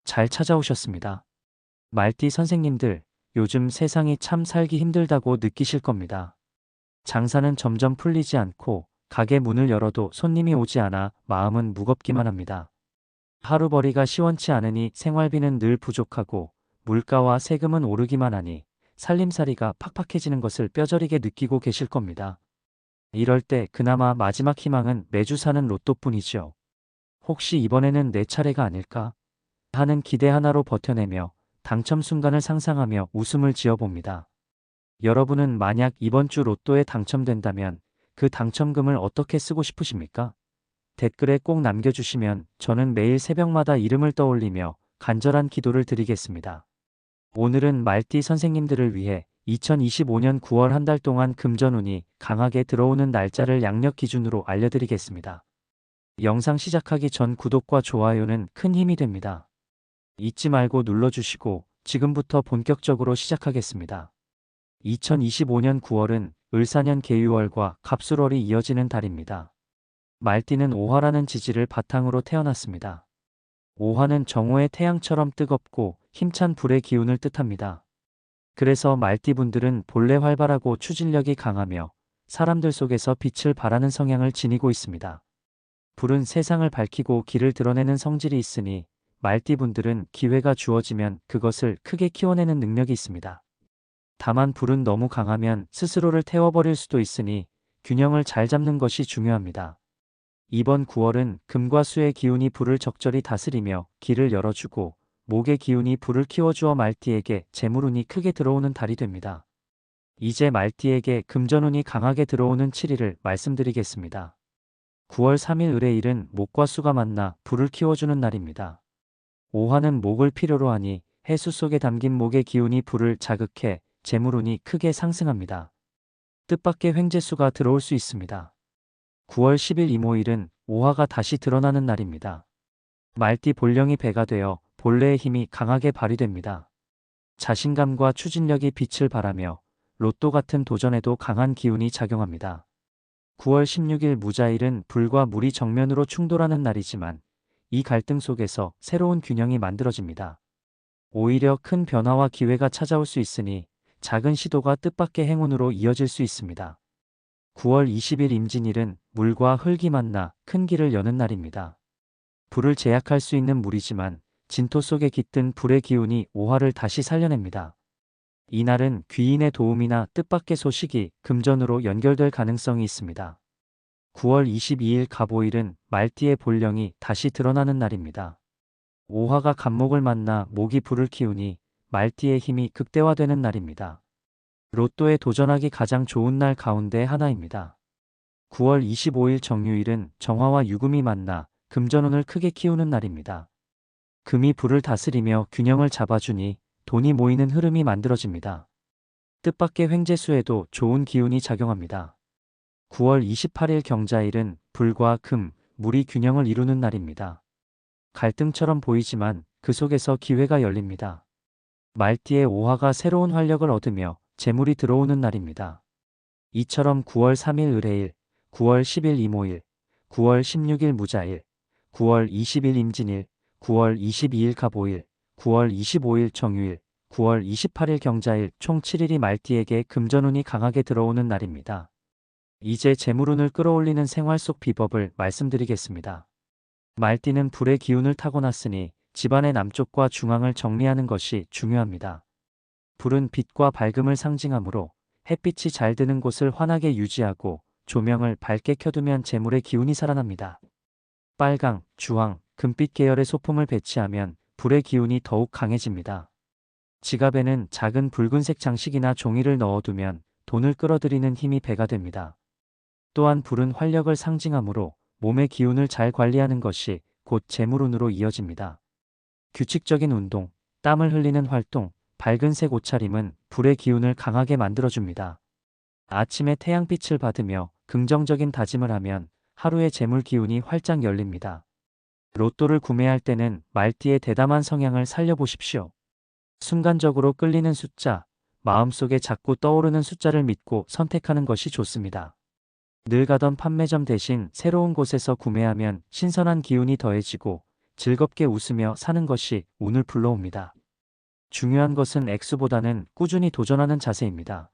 잘 찾아오셨습니다. 말띠 선생님들, 요즘 세상이 참 살기 힘들다고 느끼실 겁니다. 장사는 점점 풀리지 않고 가게 문을 열어도 손님이 오지 않아 마음은 무겁기만 합니다. 하루벌이가 시원치 않으니 생활비는 늘 부족하고 물가와 세금은 오르기만 하니 살림살이가 팍팍해지는 것을 뼈저리게 느끼고 계실 겁니다. 이럴 때 그나마 마지막 희망은 매주 사는 로또뿐이죠. 혹시 이번에는 내 차례가 아닐까 하는 기대 하나로 버텨내며 당첨 순간을 상상하며 웃음을 지어봅니다. 여러분은 만약 이번 주 로또에 당첨된다면 그 당첨금을 어떻게 쓰고 싶으십니까? 댓글에 꼭 남겨주시면 저는 매일 새벽마다 이름을 떠올리며 간절한 기도를 드리겠습니다. 오늘은 말띠 선생님들을 위해 2025년 9월 한 달 동안 금전운이 강하게 들어오는 날짜를 양력 기준으로 알려드리겠습니다. 영상 시작하기 전 구독과 좋아요는 큰 힘이 됩니다. 잊지 말고 눌러주시고 지금부터 본격적으로 시작하겠습니다. 2025년 9월은 을사년 계유월과 갑술월이 이어지는 달입니다. 말띠는 오화라는 지지를 바탕으로 태어났습니다. 오화는 정오의 태양처럼 뜨겁고 힘찬 불의 기운을 뜻합니다. 그래서 말띠분들은 본래 활발하고 추진력이 강하며 사람들 속에서 빛을 발하는 성향을 지니고 있습니다. 불은 세상을 밝히고 길을 드러내는 성질이 있으니 말띠분들은 기회가 주어지면 그것을 크게 키워내는 능력이 있습니다. 다만 불은 너무 강하면 스스로를 태워버릴 수도 있으니 균형을 잘 잡는 것이 중요합니다. 이번 9월은 금과 수의 기운이 불을 적절히 다스리며 길을 열어주고 목의 기운이 불을 키워주어 말띠에게 재물운이 크게 들어오는 달이 됩니다. 이제 말띠에게 금전운이 강하게 들어오는 7일을 말씀드리겠습니다. 9월 3일 을의일은 목과 수가 만나 불을 키워주는 날입니다. 오화는 목을 필요로 하니 해수 속에 담긴 목의 기운이 불을 자극해 재물운이 크게 상승합니다. 뜻밖의 횡재수가 들어올 수 있습니다. 9월 10일 이모일은 오화가 다시 드러나는 날입니다. 말띠 본령이 배가 되어 본래의 힘이 강하게 발휘됩니다. 자신감과 추진력이 빛을 발하며 로또 같은 도전에도 강한 기운이 작용합니다. 9월 16일 무자일은 불과 물이 정면으로 충돌하는 날이지만 이 갈등 속에서 새로운 균형이 만들어집니다. 오히려 큰 변화와 기회가 찾아올 수 있으니 작은 시도가 뜻밖의 행운으로 이어질 수 있습니다. 9월 20일 임진일은 물과 흙이 만나 큰 길을 여는 날입니다. 불을 제약할 수 있는 물이지만 진토 속에 깃든 불의 기운이 오화를 다시 살려냅니다. 이날은 귀인의 도움이나 뜻밖의 소식이 금전으로 연결될 가능성이 있습니다. 9월 22일 갑오일은 말띠의 본령이 다시 드러나는 날입니다. 오화가 갑목을 만나 목이 불을 키우니 말띠의 힘이 극대화되는 날입니다. 로또에 도전하기 가장 좋은 날 가운데 하나입니다. 9월 25일 정유일은 정화와 유금이 만나 금전운을 크게 키우는 날입니다. 금이 불을 다스리며 균형을 잡아주니 돈이 모이는 흐름이 만들어집니다. 뜻밖의 횡재수에도 좋은 기운이 작용합니다. 9월 28일 경자일은 불과 금, 물이 균형을 이루는 날입니다. 갈등처럼 보이지만 그 속에서 기회가 열립니다. 말띠의 오화가 새로운 활력을 얻으며 재물이 들어오는 날입니다. 이처럼 9월 3일 을해일, 9월 10일 이모일, 9월 16일 무자일, 9월 20일 임진일, 9월 22일 갑오일, 9월 25일 정유일, 9월 28일 경자일 총 7일이 말띠에게 금전운이 강하게 들어오는 날입니다. 이제 재물운을 끌어올리는 생활 속 비법을 말씀드리겠습니다. 말띠는 불의 기운을 타고났으니 집안의 남쪽과 중앙을 정리하는 것이 중요합니다. 불은 빛과 밝음을 상징하므로 햇빛이 잘 드는 곳을 환하게 유지하고 조명을 밝게 켜두면 재물의 기운이 살아납니다. 빨강, 주황, 금빛 계열의 소품을 배치하면 불의 기운이 더욱 강해집니다. 지갑에는 작은 붉은색 장식이나 종이를 넣어두면 돈을 끌어들이는 힘이 배가 됩니다. 또한 불은 활력을 상징하므로 몸의 기운을 잘 관리하는 것이 곧 재물운으로 이어집니다. 규칙적인 운동, 땀을 흘리는 활동, 밝은색 옷차림은 불의 기운을 강하게 만들어줍니다. 아침에 태양빛을 받으며 긍정적인 다짐을 하면 하루의 재물 기운이 활짝 열립니다. 로또를 구매할 때는 말띠의 대담한 성향을 살려보십시오. 순간적으로 끌리는 숫자, 마음속에 자꾸 떠오르는 숫자를 믿고 선택하는 것이 좋습니다. 늘 가던 판매점 대신 새로운 곳에서 구매하면 신선한 기운이 더해지고 즐겁게 웃으며 사는 것이 운을 불러옵니다. 중요한 것은 액수보다는 꾸준히 도전하는 자세입니다.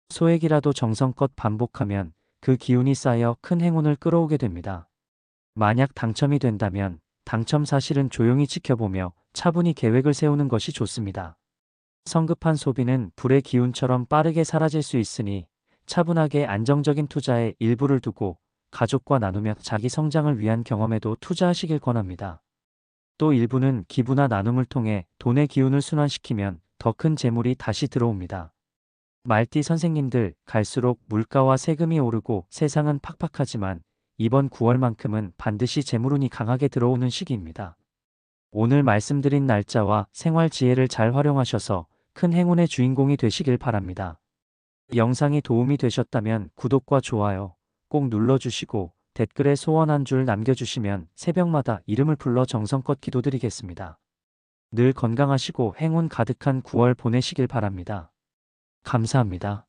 소액이라도 정성껏 반복하면 그 기운이 쌓여 큰 행운을 끌어오게 됩니다. 만약 당첨이 된다면 당첨 사실은 조용히 지켜보며 차분히 계획을 세우는 것이 좋습니다. 성급한 소비는 불의 기운처럼 빠르게 사라질 수 있으니 차분하게 안정적인 투자에 일부를 두고 가족과 나누며 자기 성장을 위한 경험에도 투자하시길 권합니다. 또 일부는 기부나 나눔을 통해 돈의 기운을 순환시키면 더 큰 재물이 다시 들어옵니다. 말띠 선생님들, 갈수록 물가와 세금이 오르고 세상은 팍팍하지만 이번 9월만큼은 반드시 재물운이 강하게 들어오는 시기입니다. 오늘 말씀드린 날짜와 생활 지혜를 잘 활용하셔서 큰 행운의 주인공이 되시길 바랍니다. 영상이 도움이 되셨다면 구독과 좋아요 꼭 눌러주시고 댓글에 소원 한 줄 남겨주시면 새벽마다 이름을 불러 정성껏 기도드리겠습니다. 늘 건강하시고 행운 가득한 9월 보내시길 바랍니다. 감사합니다.